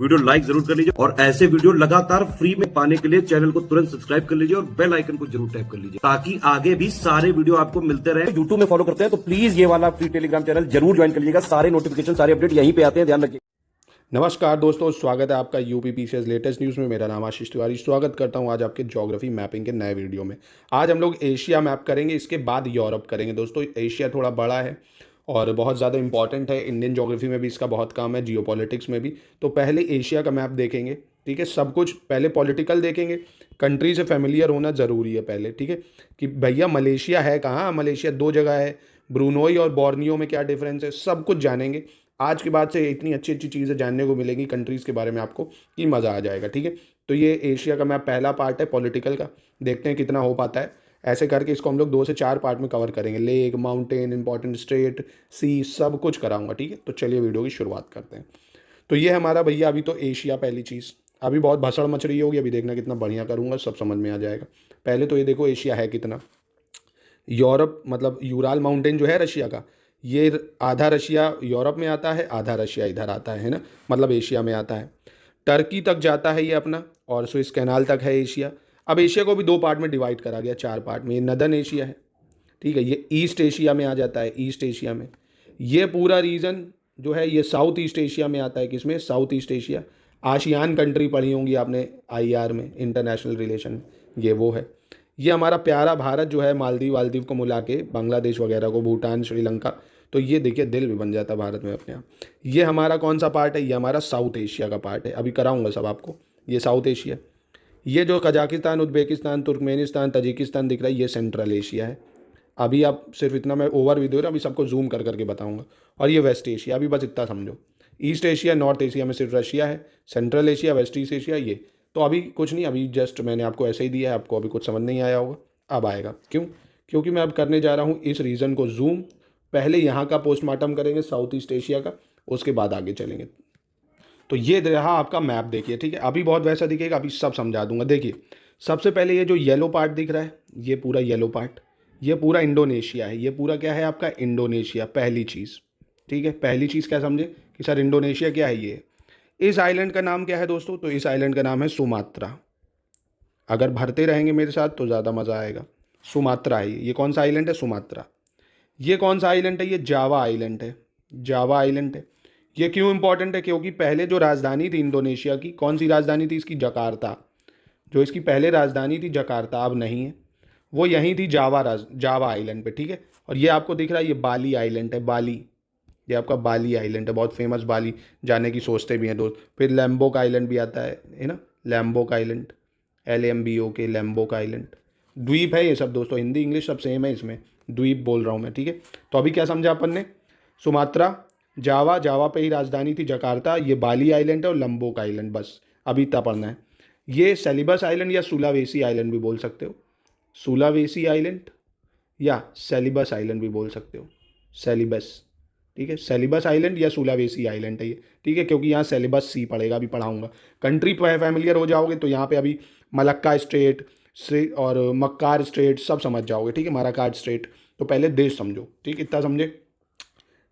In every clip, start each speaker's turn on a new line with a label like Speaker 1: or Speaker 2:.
Speaker 1: Video like जरूर कर लीजिए और ऐसे वीडियो लगातार फ्री में पाने के लिए चैनल को तुरंत सब्सक्राइब कर लीजिए और बेल आइकन को जरूर टैप कर लीजिए ताकि आगे भी सारे वीडियो आपको मिलते रहे। यूट्यूब में फॉलो करते हैं तो प्लीज ये वाला फ्री टेलीग्राम चैनल जरूर ज्वाइन कर लीजिएगा। सारे नोटिफिकेशन सारे अपडेट यहीं पे आते हैं, ध्यान रखिए।
Speaker 2: नमस्कार दोस्तों, स्वागत है आपका यूपी पीसीएस लेटेस्ट न्यूज़ में। मेरा नाम आशीष तिवारी, स्वागत करता हूं आज आपके ज्योग्राफी मैपिंग के नए वीडियो में। आज हम लोग एशिया मैप करेंगे, इसके बाद यूरोप करेंगे। दोस्तों एशिया थोड़ा बड़ा है और बहुत ज़्यादा इंपॉर्टेंट है। इंडियन ज्योग्राफी में भी इसका बहुत काम है, जियोपॉलिटिक्स में भी। तो पहले एशिया का मैप देखेंगे, ठीक है। सब कुछ पहले पॉलिटिकल देखेंगे, कंट्री से फेमिलियर होना ज़रूरी है पहले, ठीक है। कि भैया मलेशिया है कहाँ, मलेशिया दो जगह है, ब्रूनोई और बोर्नियो में क्या डिफरेंस है, सब कुछ जानेंगे। आज के बाद से इतनी अच्छी अच्छी चीज़ें जानने को मिलेंगी कंट्रीज़ के बारे में आपको कि मज़ा आ जाएगा, ठीक है। तो ये एशिया का मैप पहला पार्ट है पॉलिटिकल का, देखते हैं कितना हो पाता है। ऐसे करके इसको हम लोग 2 से 4 पार्ट में कवर करेंगे। लेक, माउंटेन, इंपॉर्टेंट स्टेट, सी, सब कुछ कराऊंगा, ठीक है। तो चलिए वीडियो की शुरुआत करते हैं। तो ये हमारा भैया अभी तो एशिया पहली चीज़। अभी बहुत भसड़ मच रही होगी, अभी देखना कितना बढ़िया करूँगा, सब समझ में आ जाएगा। पहले तो ये देखो एशिया है कितना। यूरोप मतलब यूराल माउंटेन जो है रशिया का, ये आधा रशिया यूरोप में आता है, आधा रशिया इधर आता है ना, मतलब एशिया में आता है। टर्की तक जाता है ये अपना, और स्विस कैनाल तक है एशिया। अब एशिया को भी 2 पार्ट में डिवाइड करा गया, 4 पार्ट में। ये नदर्न एशिया है, ठीक है। ये ईस्ट एशिया में आ जाता है, ईस्ट एशिया में। ये पूरा रीजन जो है ये साउथ ईस्ट एशिया में आता है। किसमें? South east Asia. ASEAN country पढ़ी होंगी आपने आईआर में, इंटरनेशनल रिलेशन में, ये वो है। ये हमारा प्यारा भारत जो है, मालदीव वालदीव को मिला के, बांग्लादेश वगैरह को, भूटान, श्रीलंका, तो ये देखिए दिल भी बन जाता है भारत में अपने आप। ये हमारा कौन सा पार्ट है? ये हमारा साउथ एशिया का पार्ट है। अभी कराऊंगा सब आपको। ये साउथ एशिया। ये जो कजाकिस्तान, उज्बेकिस्तान, तुर्कमेनिस्तान, तजिकिस्तान दिख रहा है, ये सेंट्रल एशिया है। अभी आप सिर्फ इतना मैं ओवर वीडियो रहा, अभी सबको जूम कर करके बताऊंगा। और ये वेस्ट एशिया, अभी बस इतना समझो। ईस्ट एशिया, नॉर्थ एशिया में सिर्फ रशिया है। Central Asia, west east Asia, ये तो अभी कुछ नहीं, अभी जस्ट मैंने आपको ऐसे ही दिया है। आपको अभी कुछ समझ नहीं आया होगा, अब आएगा। क्यों? क्योंकि मैं अब करने जा रहा हूँ इस रीजन को जूम। पहले यहाँ का पोस्टमार्टम करेंगे साउथ ईस्ट एशिया का, उसके बाद आगे चलेंगे। तो ये रहा आपका मैप, देखिए, ठीक है। अभी बहुत वैसा दिखेगा, अभी सब समझा दूंगा। देखिए सबसे पहले ये जो येलो पार्ट दिख रहा है, ये पूरा येलो पार्ट, ये पूरा इंडोनेशिया है। ये पूरा क्या है आपका? इंडोनेशिया, पहली चीज़, ठीक है। पहली चीज़ क्या समझे कि सर इंडोनेशिया क्या है? ये इस आइलैंड का नाम क्या है दोस्तों? तो इस आइलैंड का नाम है सुमात्रा। अगर भरते रहेंगे मेरे साथ तो ज़्यादा मज़ा आएगा। सुमात्रा है ये कौन सा आइलैंड है? सुमात्रा। ये कौन सा आइलैंड है? ये जावा आइलैंड है। जावा आइलैंड है। ये क्यों इंपॉर्टेंट है? क्योंकि पहले जो राजधानी थी इंडोनेशिया की, कौन सी राजधानी थी इसकी? जकार्ता। जो इसकी पहले राजधानी थी जकार्ता, अब नहीं है, वो यहीं थी जावा आइलैंड पे, ठीक है। और ये आपको दिख रहा है, ये बाली आइलैंड है, बाली। ये आपका बाली आइलैंड है, बहुत फेमस। बाली जाने की सोचते भी हैं दोस्त। फिर लैम्बोक आइलैंड भी आता है ना, लैम्बोक आइलैंड, LMBOK, लैम्बोक आइलैंड। द्वीप है ये सब दोस्तों, हिंदी इंग्लिश सब सेम है इसमें, द्वीप बोल रहा हूँ मैं, ठीक है। तो अभी क्या समझा अपन ने? सुमात्रा, जावा, जावा पे ही राजधानी थी जकार्ता, ये बाली आइलैंड है और लंबोक आइलैंड, बस अभी इतना पढ़ना है। ये सेलिबस आइलैंड या सुलावेसी आइलैंड भी बोल सकते हो, सुलावेसी आइलैंड या सेलिबस आइलैंड भी बोल सकते हो, सेलिबस, ठीक है। सेलिबस आइलैंड या सुलावेसी आइलैंड है ये, ठीक है। क्योंकि यहाँ सेलिबस सी पड़ेगा, अभी पढ़ाऊंगा। कंट्री फैमिलियर हो जाओगे तो यहाँ पे अभी मलक्का स्टेट से और मक्कार स्टेट सब समझ जाओगे, ठीक है। मराकाट स्टेट। तो पहले देश समझो, ठीक, इतना समझे।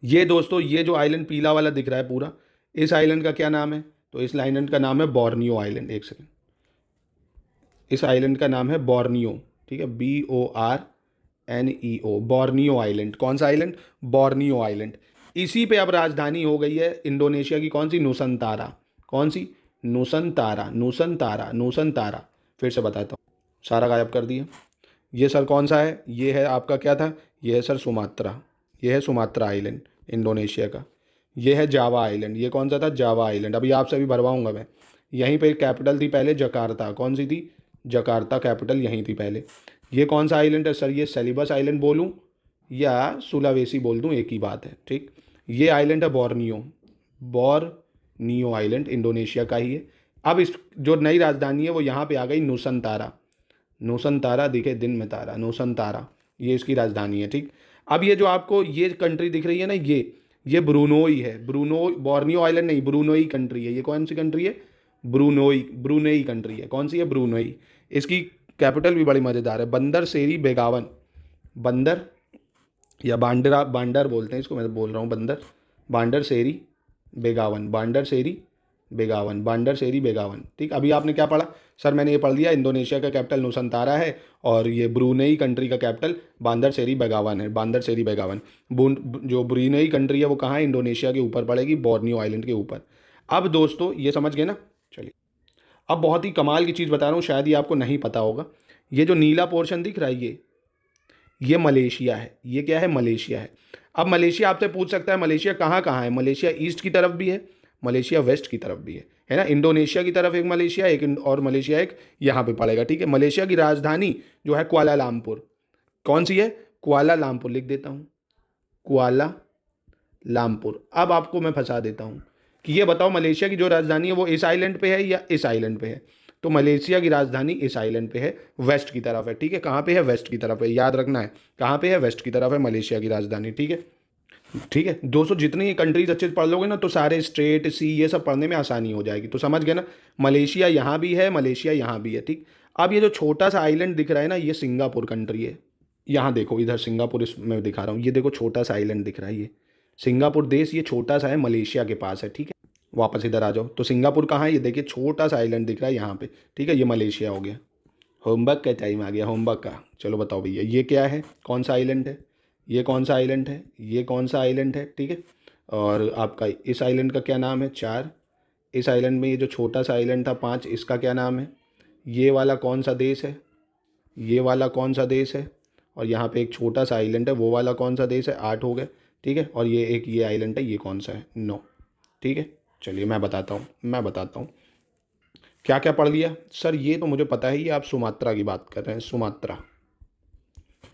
Speaker 2: ये दोस्तों ये जो आइलैंड पीला वाला दिख रहा है पूरा, इस आइलैंड का क्या नाम है? तो इस आइलैंड का नाम है बोर्नियो आइलैंड। एक सेकेंड, इस आइलैंड का नाम है बोर्नियो, ठीक है, BORNEO, बोर्नियो आइलैंड। कौन सा आइलैंड? Borneo island. इसी पे अब राजधानी हो गई है इंडोनेशिया की, कौन सी? नुसंतारा। कौन सी? Nusantara, Nusantara, Nusantara. फिर से बताता हूँ, सारा गायब कर दिया। ये सर कौन सा है? ये है आपका क्या था? ये है सर सुमात्रा। ये है सुमात्रा आइलैंड इंडोनेशिया का। ये है जावा आइलैंड। ये कौन सा था? Java island. अभी आपसे भी भरवाऊंगा मैं। यहीं पे कैपिटल थी पहले जकार्ता। कौन सी थी? जकार्ता कैपिटल यहीं थी पहले। ये कौन सा आइलैंड है सर? ये सेलिबस आइलैंड बोलूँ या सुलावेसी बोल दूँ, एक ही बात है, ठीक। ये आइलैंड है बोर्नियो, बोर्नियो आइलैंड इंडोनेशिया का ही है। अब इस जो नई राजधानी है वो यहाँ पे आ गई नुसंतारा। नुसंतारा दिखे दिन में तारा, नुसंतारा, ये इसकी राजधानी है, ठीक। अब ये जो आपको ये कंट्री दिख रही है ना, ये ब्रूनोई है। ब्रूनोई, बोर्नियो आइलैंड नहीं, ब्रूनोई कंट्री है। ये कौन सी कंट्री है? ब्रूनोई, ब्रूनेई कंट्री है। कौन सी है? ब्रूनोई। इसकी कैपिटल भी बड़ी मज़ेदार है, बंदर सेरी बेगावन। बंदर या बांडरा, बांडर बोलते हैं इसको, मैं बोल रहा हूँ बंदर। बांडर सेरी बेगावन, बांडर सेरी बेगावन, बांडर सेरी बेगावन। ठीक, अभी आपने क्या पढ़ा सर? मैंने ये पढ़ लिया इंडोनेशिया का कैपिटल नुसंतारा है और ये ब्रूनेई कंट्री का कैपिटल बांदर सेरी बेगावन है, बांदर सेरी बेगावन। जो ब्रूनेई कंट्री है वो कहाँ है? इंडोनेशिया के ऊपर पड़ेगी, बोर्नियो आइलैंड के ऊपर। अब दोस्तों ये समझ गए ना? चलिए अब बहुत ही कमाल की चीज़ बता रहा हूँ, शायद ये आपको नहीं पता होगा। ये जो नीला पोर्शन दिख रहा है ये मलेशिया है। ये क्या है? मलेशिया है। अब मलेशिया आपसे पूछ सकता है मलेशिया कहाँ कहाँ है? मलेशिया ईस्ट की तरफ भी है, मलेशिया वेस्ट की तरफ भी है ना? इंडोनेशिया की तरफ एक मलेशिया, एक और मलेशिया एक यहाँ पे पड़ेगा। ठीक है, मलेशिया की राजधानी जो है कुआलालंपुर। कौन सी है? कुआलालंपुर। लिख देता हूँ कुआलालंपुर। अब आपको मैं फंसा देता हूँ कि ये बताओ मलेशिया की जो राजधानी है वो इस आइलैंड पे है या इस आइलैंड पे है? तो मलेशिया की राजधानी इस आइलैंड पे है, वेस्ट की तरफ है। ठीक है, कहाँ पे है? वेस्ट की तरफ है, याद रखना है। कहाँ पे है? वेस्ट की तरफ है मलेशिया की राजधानी। ठीक है, ठीक है दोस्तों, जितनी ये कंट्रीज अच्छे से पढ़ लोगे ना तो सारे स्ट्रेट सी ये सब पढ़ने में आसानी हो जाएगी। तो समझ गए ना? मलेशिया यहाँ भी है, मलेशिया यहाँ भी है। ठीक, अब ये जो छोटा सा आइलैंड दिख रहा है ना, ये सिंगापुर कंट्री है। यहाँ देखो, इधर सिंगापुर इसमें दिखा रहा हूँ, ये देखो छोटा सा आइलैंड दिख रहा है, ये सिंगापुर देश, ये छोटा सा है, मलेशिया के पास है। ठीक है, वापस इधर आ जाओ तो सिंगापुर कहाँ है? ये देखिए छोटा सा आइलैंड दिख रहा है यहाँ पे। ठीक है, ये मलेशिया हो गया। होमवर्क का टाइम आ गया, होमवर्क का। चलो बताओ भैया ये क्या है? कौन सा आइलैंड है? ये कौन सा आइलैंड है? ये कौन सा आइलैंड है? ठीक है, और आपका इस आइलैंड का क्या नाम है? 4। इस आइलैंड में ये जो छोटा सा आइलैंड था 5, इसका क्या नाम है? ये वाला कौन सा देश है? ये वाला कौन सा देश है? और यहाँ पे एक छोटा सा आइलैंड है, वो वाला कौन सा देश है? 8 हो गए। ठीक है, और ये एक ये आइलैंड है, ये कौन सा है? 9। ठीक है, चलिए मैं बताता हूँ क्या क्या पढ़ लिया। सर ये तो मुझे पता है, ये आप सुमात्रा की बात कर रहे हैं, सुमात्रा।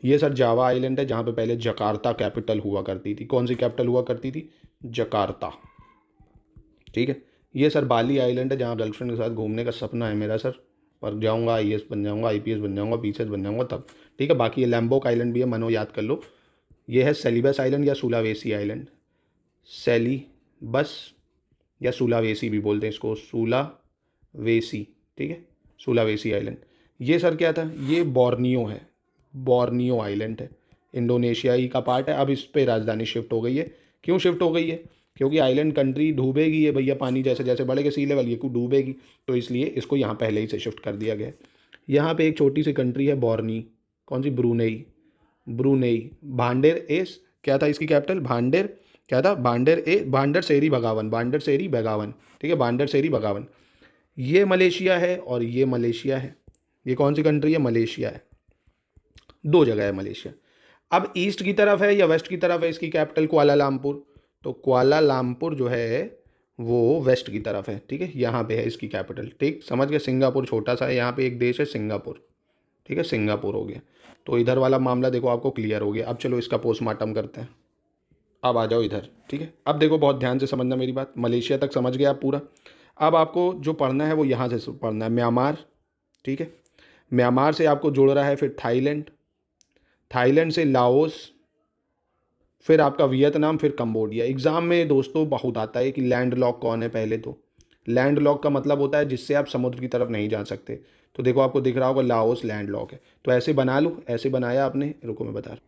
Speaker 2: ये सर जावा आइलैंड है, जहाँ पे पहले जकार्ता कैपिटल हुआ करती थी। कौन सी कैपिटल हुआ करती थी? जकार्ता। ठीक है, ये सर बाली आइलैंड है, जहाँ गर्लफ्रेंड के साथ घूमने का सपना है मेरा सर, पर जाऊँगा IAS बन जाऊँगा, IPS बन जाऊँगा, PCS बन जाऊँगा तब। ठीक है, बाकी ये लैम्बोक आइलैंड भी है, मनो याद कर लो। ये है सेलिबस आइलैंड या सुलावेसी आइलैंड, सेलिबस या सुलावेसी भी बोलते हैं इसको, सुलावेसी। ठीक है, सुलावेसी आइलैंड। ये सर क्या था? ये बोर्नियो है, बोर्नियो आइलैंड है, इंडोनेशिया ही का पार्ट है। अब इस पे राजधानी शिफ्ट हो गई है। क्यों शिफ्ट हो गई है? क्योंकि आइलैंड कंट्री डूबेगी ये भैया, पानी जैसे जैसे बढ़ेगा सी लेवल, ये को डूबेगी, तो इसलिए इसको यहाँ पहले ही से शिफ्ट कर दिया गया। यहाँ पे एक छोटी सी कंट्री है बोर्नी, कौन सी? ब्रूनेई। ब्रूनेई, भांडेर एस क्या था इसकी कैपिटल? भांडेर क्या था? भांडर सेरी भगावन, भांडर सेरी बेगावन। ठीक है, भांडर सेरी भगावन। ये मलेशिया है और ये मलेशिया है। ये कौन सी कंट्री है? मलेशिया है। 2 जगह है मलेशिया। अब ईस्ट की तरफ है या वेस्ट की तरफ है इसकी कैपिटल? कुआलालंपुर। तो कुआलालंपुर जो है वो वेस्ट की तरफ है। ठीक है, यहाँ पे है इसकी कैपिटल। ठीक, समझ गए? सिंगापुर छोटा सा है, यहाँ पे एक देश है सिंगापुर। ठीक है, सिंगापुर हो गया। तो इधर वाला मामला देखो आपको क्लियर हो गया। अब चलो इसका पोस्टमार्टम करते हैं। अब आ जाओ इधर। ठीक है, अब देखो बहुत ध्यान से समझना मेरी बात, मलेशिया तक समझ गए आप पूरा। अब आपको जो पढ़ना है वो यहाँ से पढ़ना है, म्यांमार। ठीक है, म्यांमार से आपको जोड़ रहा है फिर थाईलैंड, थाईलैंड से लाओस, फिर आपका वियतनाम, फिर कंबोडिया। एग्जाम में दोस्तों बहुत आता है कि लैंड लॉक कौन है। पहले तो लैंड लॉक का मतलब होता है जिससे आप समुद्र की तरफ नहीं जा सकते। तो देखो आपको दिख रहा होगा लाओस लैंड लॉक है, तो ऐसे बना लो। ऐसे बनाया आपने, रुको मैं बता रहा हूँ।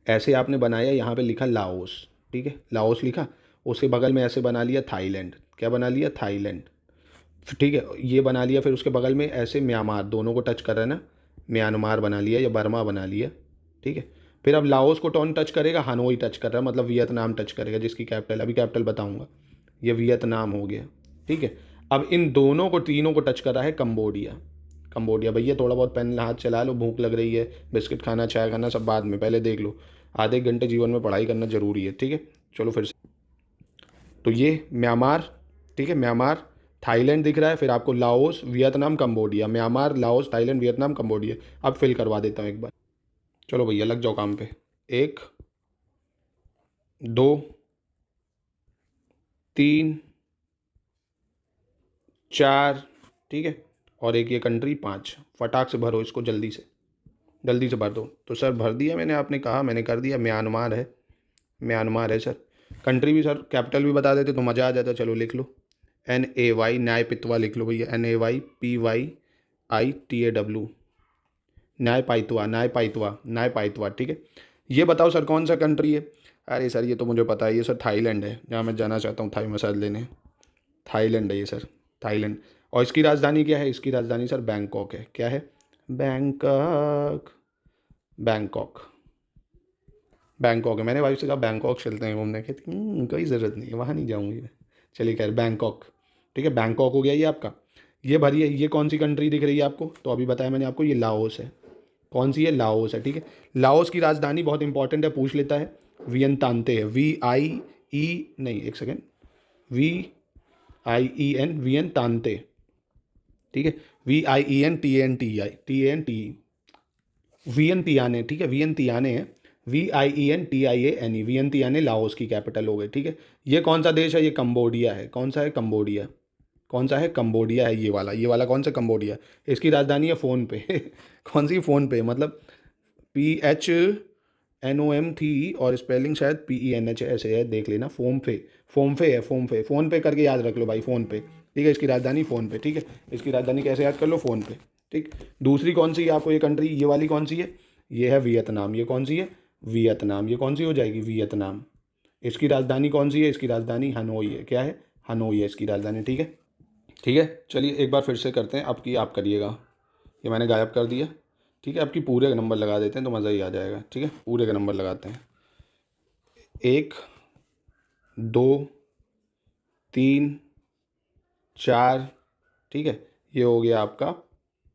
Speaker 2: ऐसे आपने बनाया, यहाँ पे लिखा लाओस। ठीक है, लाओस लिखा, उसके बगल में ऐसे बना लिया थाईलैंड। क्या बना लिया? थाईलैंड। ठीक है, ये बना लिया। फिर उसके बगल में ऐसे म्यांमार, दोनों को टच कर रहा है ना, म्यांमार बना लिया या बर्मा बना लिया। ठीक है, फिर अब लाओस को कौन टच करेगा? हनोई टच कर रहा है, मतलब वियतनाम टच करेगा, जिसकी कैपिटल अभी कैपिटल बताऊंगा। ये वियतनाम हो गया। ठीक है, अब इन दोनों को, तीनों को टच कर रहा है कंबोडिया। कंबोडिया भैया थोड़ा बहुत पेन हाथ चला लो, भूख लग रही है, बिस्किट खाना, चाय खाना सब बाद में, पहले देख लो। आधे एक घंटे जीवन में पढ़ाई करना जरूरी है। ठीक है, चलो फिर से। तो ये म्यांमार, ठीक है, म्यांमार, थाईलैंड दिख रहा है, फिर आपको Laos, Vietnam, Cambodia. Myanmar, Laos, Thailand, Vietnam, Cambodia. अब फिल करवा देता हूँ एक बार। चलो भैया लग जाओ काम पे। 1 2 3 4, ठीक है, और एक ये कंट्री 5। फटाक से भरो इसको, जल्दी से भर दो। तो सर भर दिया मैंने, आपने कहा मैंने कर दिया। म्यांमार है, म्यांमार है सर। कंट्री भी सर कैपिटल भी बता देते तो मज़ा आ जाता। चलो लिख लो, NAY, न्याय पितवा लिख लो भैया, NAYPYITAW, न्याय पाइतवा, न्याय पाइतवा, न्याय पाइतवा। ठीक है, ये बताओ सर कौन सा कंट्री है? अरे सर ये तो मुझे पता है, ये सर थाईलैंड है, जहाँ मैं जाना चाहता हूँ थाई मसाज लेने। थाईलैंड है ये सर, थाईलैंड। और इसकी राजधानी क्या है? इसकी राजधानी सर बैंकॉक है। क्या है? बैंकॉक, बैंकॉक, बैंकॉक है। मैंने वाइफ से कहा बैंकॉक चलते हैं घूमने के, कोई ज़रूरत नहीं है, वहाँ नहीं जाऊँगी मैं। चलिए खैर, बैंकॉक, ठीक है, बैंकॉक हो गया ये आपका। ये भरिए, ये कौन सी कंट्री दिख रही है आपको? तो अभी बताया मैंने आपको, ये लाओस है। कौन सी है? लाओस है, ठीक है। लाओस की राजधानी बहुत इंपॉर्टेंट है, पूछ लेता है, वियंतांते है। VIE, नहीं एक सेकेंड, VIEN, वियंतांते, ठीक है। VIENTANTI, वियंतियाने, ठीक है, वियंतियाने है। VIENTIANE, वियंतियाने लाओस की कैपिटल हो गई, ठीक है। ये कौन सा देश है? ये कंबोडिया है। कौन सा है? कंबोडिया। कौन सा है? कंबोडिया है ये वाला कौन सा? कंबोडिया। इसकी राजधानी है फ़ोन पे कौन सी? फ़ोन पे, मतलब PHNOM थी और स्पेलिंग शायद PENH ऐसे है, देख लेना। फ़ोन पे, फ़ोन पे है, फ़ोन पे, फ़ोन पे करके याद रख लो भाई, फ़ोन पे, ठीक है। इसकी राजधानी फ़ोन पे, ठीक है। इसकी राजधानी कैसे याद कर लो? फ़ोन पे, ठीक। दूसरी कौन सी है आपको ये कंट्री? ये वाली कौन सी है? ये है वियतनाम। ये कौन सी है? वियतनाम। ये कौन सी हो जाएगी? वियतनाम। इसकी राजधानी कौन सी है? इसकी राजधानी हनोई है। क्या है? हनोई है इसकी राजधानी, ठीक है। ठीक है, चलिए एक बार फिर से करते हैं, अब की आप करिएगा। ये मैंने गायब कर दिया, ठीक है। आपकी पूरे का नंबर लगा देते हैं तो मज़ा ही आ जाएगा, ठीक है। पूरे का नंबर लगाते हैं, 1 2 3 4, ठीक है। ये हो गया आपका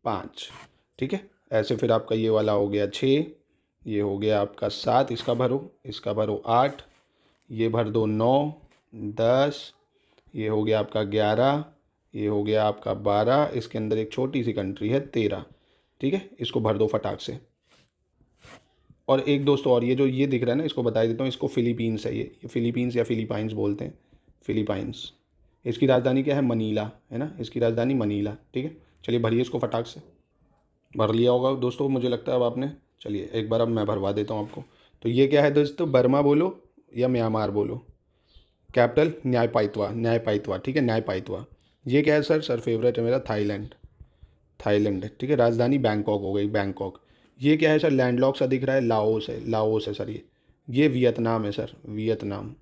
Speaker 2: 5, ठीक है। ऐसे फिर आपका ये वाला हो गया 6, ये हो गया आपका 7, इसका भरो 8, ये भर दो 9 10, ये हो गया आपका 11, ये हो गया आपका 12, इसके अंदर एक छोटी सी कंट्री है 13, ठीक है। इसको भर दो फटाक से। और एक दोस्तों और, ये जो ये दिख रहा है ना, इसको बता देता हूँ, इसको फिलीपींस है। ये फिलीपींस या फिलीपाइंस बोलते हैं, फिलीपाइंस। इसकी राजधानी क्या है? मनीला है ना, इसकी राजधानी मनीला, ठीक है। चलिए भरिए इसको फटाक से। भर लिया होगा दोस्तों मुझे लगता है अब आपने। चलिए एक बार अब मैं भरवा देता हूँ आपको। तो ये क्या है दोस्तों? बर्मा बोलो या म्यांमार बोलो। कैपिटल न्यायपाइतवा, न्यायपाइतवा, ठीक है, न्यायपाइतवा। ये क्या है सर? सर फेवरेट है मेरा, थाईलैंड, थाईलैंड, ठीक है। राजधानी बैंकॉक हो गई, बैंकॉक। ये क्या है सर? लैंडलॉक सा दिख रहा है, लाओस है, लाओस है सर। ये वियतनाम है सर, वियतनाम।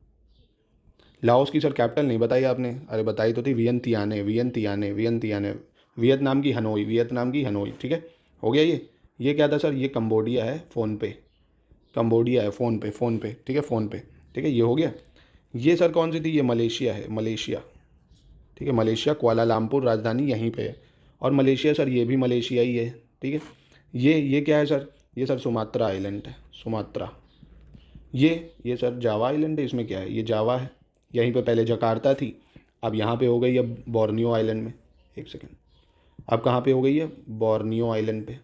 Speaker 2: लाओस की सर कैपिटल नहीं बताई आपने? अरे बताई तो थी, वियंतियाने, वियंतियाने, वियंतियाने। वियतनाम की हनोई, वियतनाम की हनोई, ठीक है। हो गया ये क्या था सर? ये कंबोडिया है, फ़ोन पे, कंबोडिया है, फ़ोन पे, फ़ोन पे, ठीक है, फ़ोन पे, ठीक है। ये हो गया। ये सर कौन सी थी? ये मलेशिया है, मलेशिया, ठीक है। मलेशिया, कुआलालंपुर राजधानी यहीं पे है। और मलेशिया सर, ये भी मलेशिया ही है, ठीक है। ये क्या है सर? ये सर सुमात्रा आइलैंड है, सुमात्रा। ये सर जावा आइलैंड है। इसमें क्या है? ये जावा है। यहीं पे पहले जकार्ता थी, अब यहाँ पे हो गई है बोर्नियो आइलैंड में। एक सेकेंड, अब कहाँ पे हो गई है? बोर्नियो आइलैंड पे।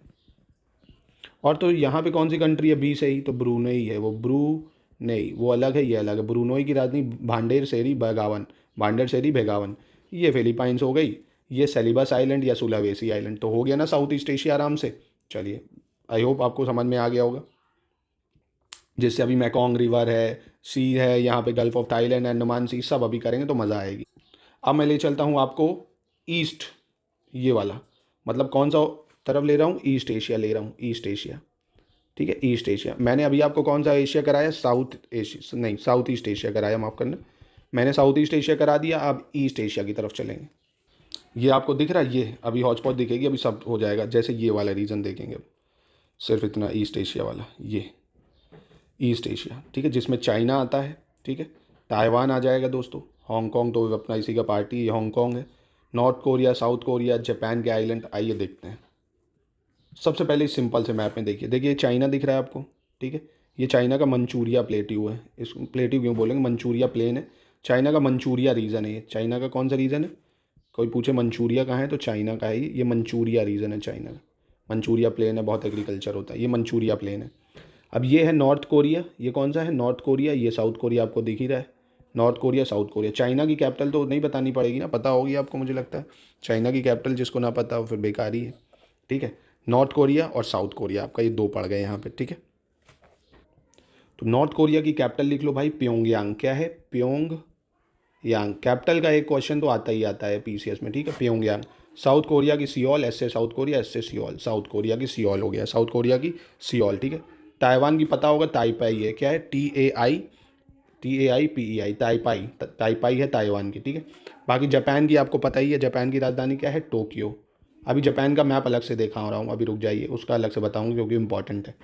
Speaker 2: और तो यहाँ पे कौन सी कंट्री है बी से ही? तो ब्रूनेई है, वो ब्रूनेई, वो अलग है, ये अलग है। ब्रूनोई की राजधानी भांडेर सेरी बेगावन, भांडेर सेरी बेगावन। ये फिलीपाइंस हो गई। ये सेलिबस आइलैंड या सुलावेसी आइलैंड। तो हो गया ना साउथ ईस्ट एशिया आराम से। चलिए, आई होप आपको समझ में आ गया होगा। जिससे अभी मैकोंग रिवर है, सी है, यहाँ पे गल्फ ऑफ थाईलैंड, अंडमान सी, सब अभी करेंगे तो मज़ा आएगी। अब मैं ले चलता हूँ आपको ईस्ट, ये वाला, मतलब कौन सा तरफ ले रहा हूँ? ईस्ट एशिया ले रहा हूँ, ईस्ट एशिया, ठीक है, ईस्ट एशिया। मैंने अभी आपको कौन सा एशिया कराया? साउथ एशिया नहीं, साउथ ईस्ट एशिया कराया, माफ़ करना। मैंने साउथ ईस्ट एशिया करा दिया, अब ईस्ट एशिया की तरफ चलेंगे। ये आपको दिख रहा है? ये अभी हॉटस्पॉट दिखेगी, अभी सब हो जाएगा। जैसे ये वाला रीजन देखेंगे, सिर्फ इतना ईस्ट एशिया वाला, ये ईस्ट एशिया, ठीक है, जिसमें चाइना आता है, ठीक है, ताइवान आ जाएगा दोस्तों, हांगकांग तो अपना इसी का पार्टी है, हांगकांग है, north Korea, south Korea, Japan के आइलैंड। आइए देखते हैं। सबसे पहले इस सिंपल से मैप में देखिए चाइना दिख रहा है आपको, ठीक है। ये चाइना का मंचूरिया प्लेट्यू है, इस प्लेट्यू क्यों बोलेंगे? मंचूरिया प्लेन है, चाइना का मंचूरिया रीजन है ये। चाइना का कौन सा रीजन है? कोई पूछे मंचूरिया कहाँ है तो चाइना का है ये मंचूरिया रीजन है चाइना का। मंचूरिया प्लेन है, बहुत एग्रीकल्चर होता है, ये मंचूरिया प्लेन है। अब ये है नॉर्थ कोरिया, ये कौन सा है? North Korea. ये साउथ कोरिया आपको दिख ही रहा है, north Korea, south Korea. China की कैपिटल तो नहीं बतानी पड़ेगी ना, पता होगी आपको मुझे लगता है। चाइना की कैपिटल जिसको ना पता हो फिर बेकार ही है, ठीक है। नॉर्थ कोरिया और साउथ कोरिया आपका ये दो पड़ गए यहाँ पे, ठीक है। तो नॉर्थ कोरिया की कैपिटल लिख लो भाई, प्योंगयांग। क्या है? प्योंगयांग। कैपिटल का एक क्वेश्चन तो आता ही आता है पीसीएस में, ठीक है, प्योंगयांग। साउथ कोरिया की सियोल, एस से साउथ कोरिया, एस से सियोल, साउथ कोरिया की सियोल हो गया, साउथ कोरिया की सियोल, ठीक है। ताइवान की पता होगा, ताइपाई है। क्या है? TAI, TAIPEI, ताइपाई, ताइपाई है ताइवान की, ठीक है। बाकी जापान की आपको पता ही है, जापान की राजधानी क्या है, टोक्यो। अभी जापान का मैप अलग से देखा रहा हूँ, अभी रुक जाइए, उसका अलग से बताऊँगा क्योंकि इंपॉर्टेंट है।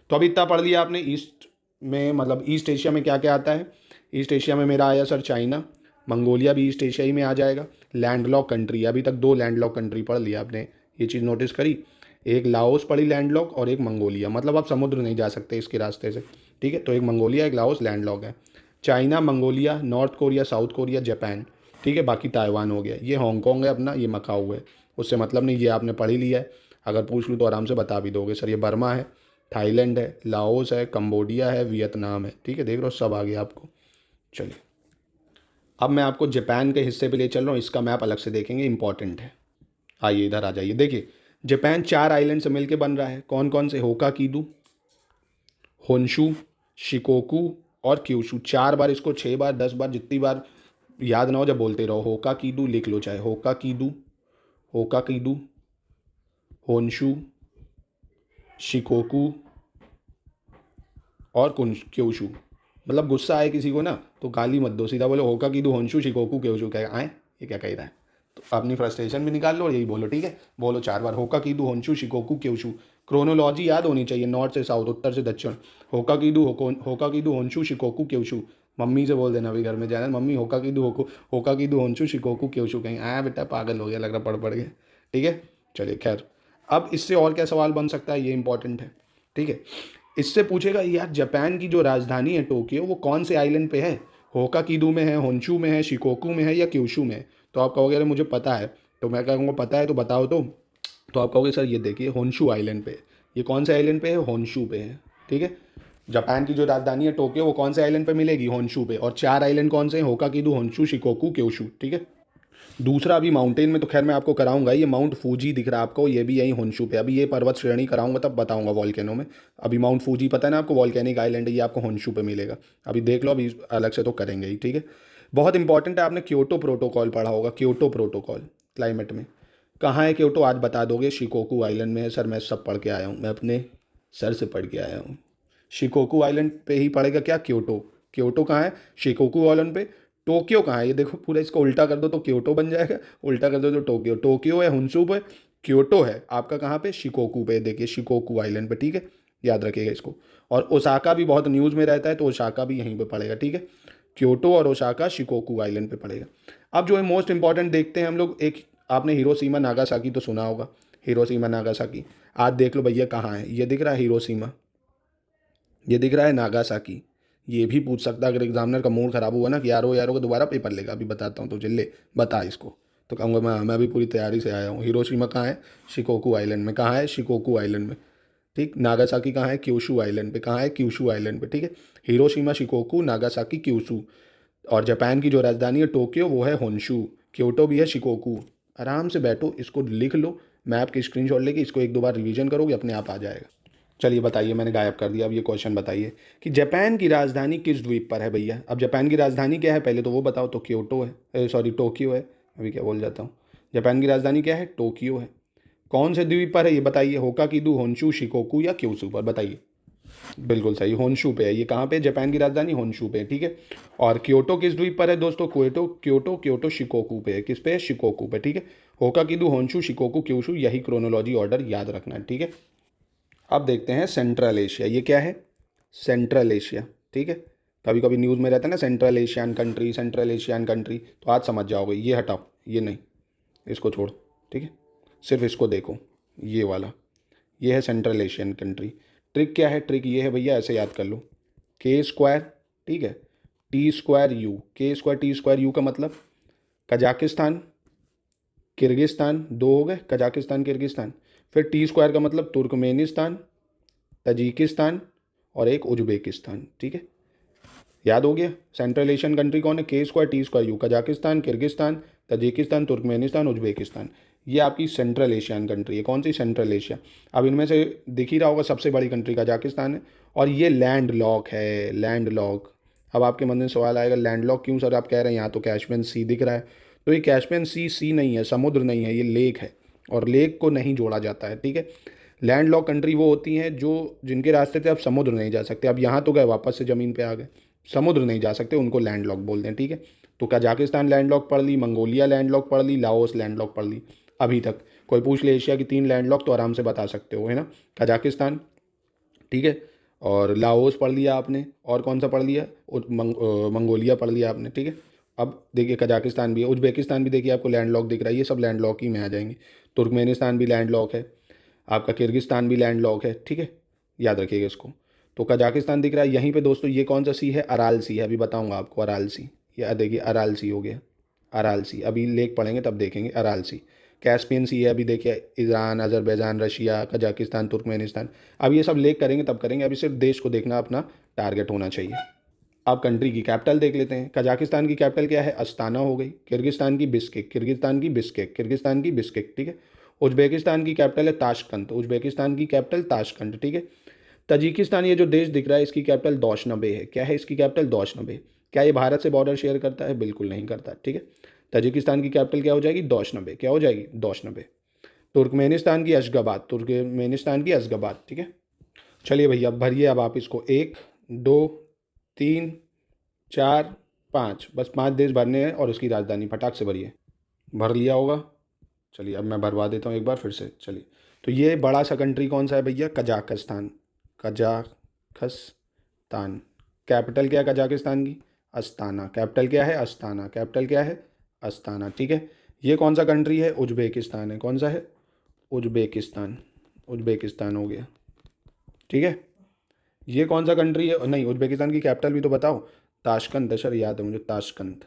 Speaker 2: तो अभी इतना पढ़ लिया आपने ईस्ट में, मतलब ईस्ट एशिया में क्या क्या आता है। ईस्ट एशिया में मेरा आया सर चाइना, मंगोलिया भी ईस्ट एशिया ही में आ जाएगा। लैंडलॉक कंट्री, अभी तक 2 लैंडलॉक कंट्री पढ़ लिया आपने, ये चीज़ नोटिस करी। एक लाओस पड़ी लैंडलॉक और एक मंगोलिया, मतलब आप समुद्र नहीं जा सकते इसके रास्ते से, ठीक है। तो एक मंगोलिया एक लाओस लैंडलॉक है। China, Mongolia, north Korea, south Korea, Japan, ठीक है। बाकी ताइवान हो गया, ये हांगकॉन्ग है अपना, ये मकाऊ है, उससे मतलब नहीं, ये आपने पढ़ ही लिया है। अगर पूछ लूँ तो आराम से बता भी दोगे सर। ये बर्मा है, थाईलैंड है, लाओस है, कंबोडिया है, वियतनाम है, ठीक है। देख रहे हो सब आ गया आपको। चलिए अब मैं आपको जापान के हिस्से पे ले चल रहा हूँ, इसका मैप अलग से देखेंगे, इंपॉर्टेंट है। आइए इधर आ जाइए, देखिए जापान 4 आइलैंड से मिलकर बन रहा है। कौन कौन से, होकाकीडू, होन्शु, शिकोकू और क्यूशू। 4 बार इसको, 6 बार, 10 बार, जितनी बार याद ना हो जब बोलते रहो। होकाकीडू लिख लो, चाहे होकाकीडू, होकाकीडू, होन्शु, शिकोकू और क्योशू। मतलब गुस्सा आए किसी को ना तो गाली मत दो, सीधा बोलो होकाकीडू, होन्शु, शिकोकू, क्योशू। क्या आए, ये क्या कह रहा है, तो अपनी फ्रस्ट्रेशन भी निकाल लो और यही बोलो, ठीक है। बोलो 4 बार, होकाकीडू, होन्शु, शिकोकू, क्योशू। क्रोनोलॉजी याद होनी चाहिए, नॉर्थ से साउथ, उत्तर से दक्षिण। होकाकीडू, होकाकीडू, होन्शु, शिकोकू, क्योशू। मम्मी से बोल देना अभी घर में जाना, मम्मी होकाकीडू, होकाकीडू, होन्शु, शिकोकू, क्योशू। कहीं आया बेटा पागल हो गया लग रहा पढ़ के, ठीक है। चलिए खैर, अब इससे और क्या सवाल बन सकता है, ये इंपॉर्टेंट है, ठीक है। इससे पूछेगा यार जापान की जो राजधानी है टोक्यो, वो कौन से आइलैंड पे है। होकाकीडू में है, होन्शु में है, शिकोकू में है या क्यूशू में है। तो आप कहोगे अरे मुझे पता है, तो मैं कहूँगा पता है तो बताओ। तो आप कहोगे सर ये देखिए होन्शु आइलैंड पे। ये कौन से आइलैंड पे है, होन्शु पे है, ठीक है। जापान की जो राजधानी है टोक्यो, वो कौन से आइलैंड पे मिलेगी, होन्शु पे। और 4 आइलैंड कौन से हैं, होकाकीडू, होन्शु, शिकोकू, क्योशू, ठीक है। दूसरा अभी माउंटेन में तो खैर मैं आपको कराऊंगा, ये माउंट फूजी दिख रहा है आपको, ये भी यही होन्शु पे। अभी ये पर्वत श्रेणी कराऊंगा तब बताऊंगा वॉल्केनो में। अभी माउंट फूजी पता है ना आपको, वॉल्केनिक आइलैंड है, ये आपको होन्शु पे मिलेगा। अभी देख लो, अभी अलग से तो करेंगे ही, ठीक है। बहुत इंपॉर्टेंट है, आपने क्योटो प्रोटोकॉल पढ़ा होगा, क्योटो प्रोटोकॉल क्लाइमेट में। कहाँ है क्योटो, आज बता दोगे। शिकोकू आइलैंड में है सर, मैं सब पढ़ के आया हूँ, मैं अपने सर से पढ़ के आया हूँ। शिकोकू आइलैंड पे ही पड़ेगा क्या, क्योटो। क्योटो कहाँ है, शिकोकू आइलैंड पे। टोक्यो कहाँ है, ये देखो पूरा इसको उल्टा कर दो तो क्योटो बन जाएगा, उल्टा कर दो तो टोक्यो। टोक्यो है होन्शु पे, क्योटो है आपका कहाँ पे, शिकोकू पे। देखिए शिकोकू आइलैंड पे, ठीक है, याद रखिएगा इसको। और ओसाका भी बहुत न्यूज़ में रहता है, तो ओसाका भी यहीं पे पड़ेगा, ठीक है। क्योटो और ओसाका शिकोकू आइलैंड पे पड़ेगा। अब जो है मोस्ट इंपॉर्टेंट देखते हैं हम लोग, एक आपने हिरोशिमा नागासाकी तो सुना होगा, हिरोशिमा नागासाकी। आज देख लो भैया कहाँ है, ये दिख रहा है हिरोशिमा, ये दिख रहा है नागासाकी। ये भी पूछ सकता है अगर एग्जामिनर का मूड खराब हुआ ना कि यारो यारो को दोबारा पेपर लेगा, अभी बताता हूँ तो ले बता इसको, तो कहूँगा मैं अभी पूरी तैयारी से आया हूँ। हिरोशिमा कहाँ है, शिकोकू आइलैंड में। कहाँ है, शिकोकू आइलैंड में, ठीक। नागासाकी कहाँ है, क्यूशू आइलैंड पे। कहाँ है, क्यूशू आइलैंड पे, ठीक है। Hiroshima, Shikoku, Nagasaki, Kyushu. और जापान की जो राजधानी है टोक्यो, वो है होन्शु। क्योटो भी है, शिकोकू। आराम से बैठो, इसको लिख लो, मैप की स्क्रीनशॉट लेके इसको 1-2 बार रिवीजन करोगे, अपने आप आ जाएगा। चलिए बताइए, मैंने गायब कर दिया। अब ये क्वेश्चन बताइए कि जापान की राजधानी किस द्वीप पर है भैया। अब जापान की राजधानी क्या है पहले तो वो बताओ। तो क्योटो है, सॉरी टोक्यो है, अभी क्या बोल जाता हूँ। जापान की राजधानी क्या है, टोक्यो है। कौन से द्वीप पर है ये बताइए, होकाकीडू, होन्शु, शिकोकू या क्योशू पर, बताइए। बिल्कुल सही, होन्शु पे है। ये कहाँ पे, जापान की राजधानी होन्शु पे है, ठीक है। और क्योटो किस द्वीप पर है दोस्तों, क्योटो शिकोकू पे है। किस पे है, शिकोकू पे, ठीक है। होकाकीडू, होन्शु, शिकोकू, क्योशू, यही क्रोनोलॉजी ऑर्डर याद रखना है, ठीक है। अब देखते हैं सेंट्रल एशिया, ये क्या है, सेंट्रल एशिया, ठीक है। कभी कभी न्यूज़ में रहता है ना central Asian country, central Asian country, तो आज समझ जाओगे। ये हटाओ, ये नहीं, इसको छोड़, ठीक है। सिर्फ इसको देखो, ये वाला, ये है सेंट्रल एशियन कंट्री। ट्रिक क्या है, ट्रिक ये है भैया, ऐसे याद कर लो, K², ठीक है, T²U। K²T²U का मतलब कजाकिस्तान, किर्गिस्तान, 2 हो गए, कजाकिस्तान, किर्गिस्तान। फिर T² का मतलब तुर्कमेनिस्तान, तजिकिस्तान और एक उज्बेकिस्तान, ठीक है। याद हो गया। सेंट्रल एशियन कंट्री कौन है, K² T²U, Kazakhstan, Kyrgyzstan, Tajikistan, Turkmenistan, Uzbekistan. ये आपकी सेंट्रल एशियन कंट्री है। कौन सी, सेंट्रल एशिया। अब इनमें से दिख ही रहा होगा सबसे बड़ी कंट्री कजाकिस्तान है, और ये लैंड लॉक है, लैंड लॉक। अब आपके मन में सवाल आएगा लैंड लॉक क्यों सर, आप कह रहे हैं यहाँ तो कैस्पियन सी दिख रहा है। तो ये कैस्पियन सी नहीं है, समुद्र नहीं है, ये लेक है, और लेक को नहीं जोड़ा जाता है, ठीक है। लैंड लॉक कंट्री वो होती हैं जो जिनके रास्ते से आप समुद्र नहीं जा सकते। अब यहाँ तो गए, वापस से ज़मीन पे आ गए, समुद्र नहीं जा सकते, उनको लैंडलॉक बोलते हैं, ठीक है। तो कजाकिस्तान लैंडलॉक पढ़ ली, मंगोलिया लैंडलॉक पढ़ ली, लाओस लैंडलॉक पढ़ ली अभी तक। कोई पूछ ले एशिया की 3 लैंडलॉक तो आराम से बता सकते हो, है ना। कजाकिस्तान, ठीक है, और लाओस पढ़ लिया आपने, और कौन सा पढ़ लिया, मंगोलिया पढ़ लिया आपने, ठीक है। अब देखिए कजाकिस्तान भी है, उज्बेकिस्तान भी देखिए आपको लैंडलॉक दिख रहा है, ये सब लैंडलॉक ही में आ जाएंगे। तुर्कमेनिस्तान भी लैंडलॉक है, आपका किर्गिस्तान भी लैंडलॉक है, ठीक है, याद रखिएगा इसको। तो कजाकिस्तान दिख रहा है यहीं पे दोस्तों, ये कौन सा सी है, अराल सी है, अभी बताऊंगा आपको, अराल सी, ये देखिए अराल सी हो गया, अराल सी, अभी लेख पढ़ेंगे तब देखेंगे, अराल सी। कैस्पियन सी है, अभी देखिए Iran, Azerbaijan, Russia, Kazakhstan, Turkmenistan. अब ये सब लेख करेंगे तब करेंगे, अभी सिर्फ देश को देखना अपना टारगेट होना चाहिए। अब कंट्री की कैपिटल देख लेते हैं। कजाकिस्तान की कैपिटल क्या है, अस्ताना हो गई। किर्गिस्तान की बिस्केक, किर्गिस्तान की बिस्केक, किर्गिस्तान की बिस्केक, ठीक है। उज्बेकिस्तान की कैपिटल है ताशकंद, उज्बेकिस्तान की कैपिटल ताशकंद, ठीक है। तजिकिस्तान, ये जो देश दिख रहा है, इसकी कैपिटल दोशनबे है। क्या है इसकी कैपिटल, दोशनबे। क्या ये भारत से बॉर्डर शेयर करता है, बिल्कुल नहीं करता, ठीक है। तजिकिस्तान की कैपिटल क्या हो जाएगी, दोशनबे, क्या हो जाएगी, दोशनबे। तुर्कमेनिस्तान की अशगाबाद, तुर्कमेनिस्तान की अशगाबाद, ठीक है। चलिए भैया भरिए अब आप इसको, 1 2 3 4 5, बस 5 देश भरने हैं और उसकी राजधानी, फटाक से भरिए। भर लिया होगा, चलिए अब मैं भरवा देता हूँ एक बार फिर से, चलिए। तो ये बड़ा सा कंट्री कौन सा है भैया, कजाकिस्तान, कजाकिस्तान। कैपिटल क्या है कजाकिस्तान की, अस्ताना। कैपिटल क्या है, अस्ताना। कैपिटल क्या है, अस्ताना, ठीक है। ये कौन सा कंट्री है, उज्बेकिस्तान है। कौन सा है, उज्बेकिस्तान, उज्बेकिस्तान हो गया, ठीक है। ये कौन सा कंट्री है, नहीं उज्बेकिस्तान की कैपिटल भी तो बताओ, ताशकंद, सर याद है मुझे, ताशकंद,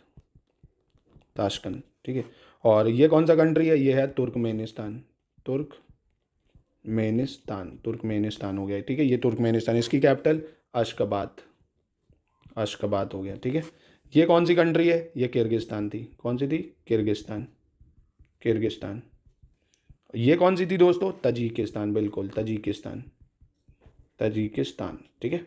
Speaker 2: ताशकंद, ठीक है। और ये कौन सा कंट्री है, ये है तुर्कमेनिस्तान, तुर्कमेनिस्तान, तुर्कमेनिस्तान हो गया, ठीक है। ये तुर्कमेनिस्तान, इसकी कैपिटल अशगाबाद, अशगाबाद हो गया, ठीक है। ये कौन सी कंट्री है, ये किर्गिस्तान थी, कौन सी थी, किर्गिस्तान, किर्गिस्तान। ये कौन सी थी दोस्तों, तजिकिस्तान, बिल्कुल तजिकिस्तान, तजिकिस्तान, ठीक है।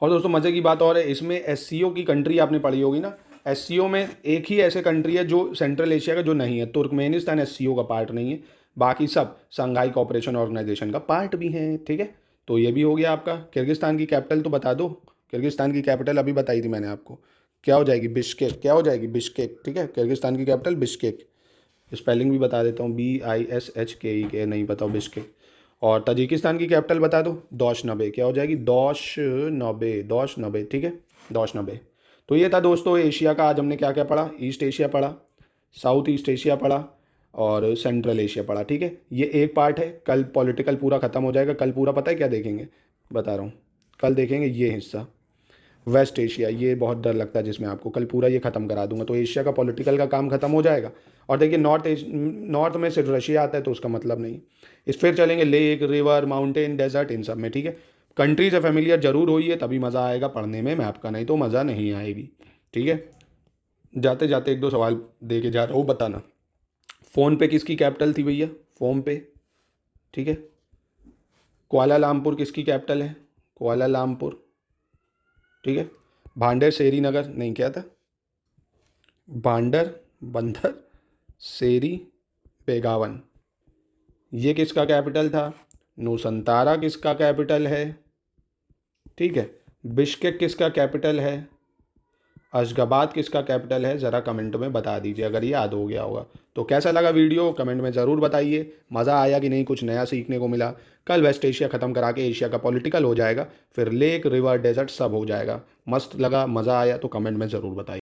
Speaker 2: और दोस्तों मज़े की बात और है, इसमें एससीओ की कंट्री आपने पढ़ी होगी ना। एससीओ में एक ही ऐसे कंट्री है जो सेंट्रल एशिया का जो नहीं है, तुर्कमेनिस्तान एससीओ का पार्ट नहीं है, बाकी सब संघाई कोऑपरेशन ऑर्गेनाइजेशन का पार्ट भी हैं, ठीक है। तो ये भी हो गया आपका। किर्गिस्तान की कैपिटल तो बता दो, किर्गिस्तान की कैपिटल अभी बताई थी मैंने आपको, क्या हो जाएगी, बिश्केक, क्या हो जाएगी, बिश्केक, ठीक है। किर्गिस्तान की कैपिटल बिश्केक, स्पेलिंग भी बता देता हूँ, BISHKE के, नहीं बताओ, बिश्केक। और तजिकिस्तान की कैपिटल बता दो, दोशनबे, क्या हो जाएगी, दोशनबे, दोशनबे, ठीक है, दोशनबे। तो ये था दोस्तों एशिया का, आज हमने क्या क्या पढ़ा, ईस्ट एशिया पढ़ा, साउथ ईस्ट एशिया पढ़ा, और सेंट्रल एशिया पढ़ा, ठीक है। ये एक पार्ट है, कल पॉलिटिकल पूरा ख़त्म हो जाएगा। कल पूरा पता है क्या देखेंगे, बता रहा हूँ, कल देखेंगे ये हिस्सा, वेस्ट एशिया, ये बहुत डर लगता है जिसमें आपको, कल पूरा ये ख़त्म करा दूंगा। तो एशिया का पॉलिटिकल का काम ख़त्म हो जाएगा। और देखिए नॉर्थ में सिर्फ रशिया आता है तो उसका मतलब नहीं। इस फिर चलेंगे लेक, रिवर, माउंटेन, डेजर्ट, इन सब में, ठीक है। कंट्री से फेमिलियर जरूर होइए, तभी मज़ा आएगा पढ़ने में मैप का, नहीं तो मज़ा नहीं आएगी, ठीक है। जाते जाते 1-2 सवाल दे के जा रहा हूँ, बताना। फ़ोन पे किसकी कैपिटल थी भैया, फ़ोन पे, ठीक है। कुआलालंपुर किसकी कैपिटल है, कुआलालंपुर, ठीक है। भांडेर सेरी नगर, नहीं क्या था, भांडर, बंदर, सेरी, बेगावन, ये किसका कैपिटल था। नूसंतारा किसका कैपिटल है, ठीक है। बिश्केक किसका कैपिटल है, अशगाबाद किसका कैपिटल है, ज़रा कमेंट में बता दीजिए अगर ये याद हो गया होगा। तो कैसा लगा वीडियो कमेंट में ज़रूर बताइए, मज़ा आया कि नहीं, कुछ नया सीखने को मिला। कल वेस्ट एशिया ख़त्म करा के एशिया का पॉलिटिकल हो जाएगा, फिर लेक, रिवर, डेजर्ट सब हो जाएगा। मस्त लगा, मज़ा आया तो कमेंट में ज़रूर बताइए।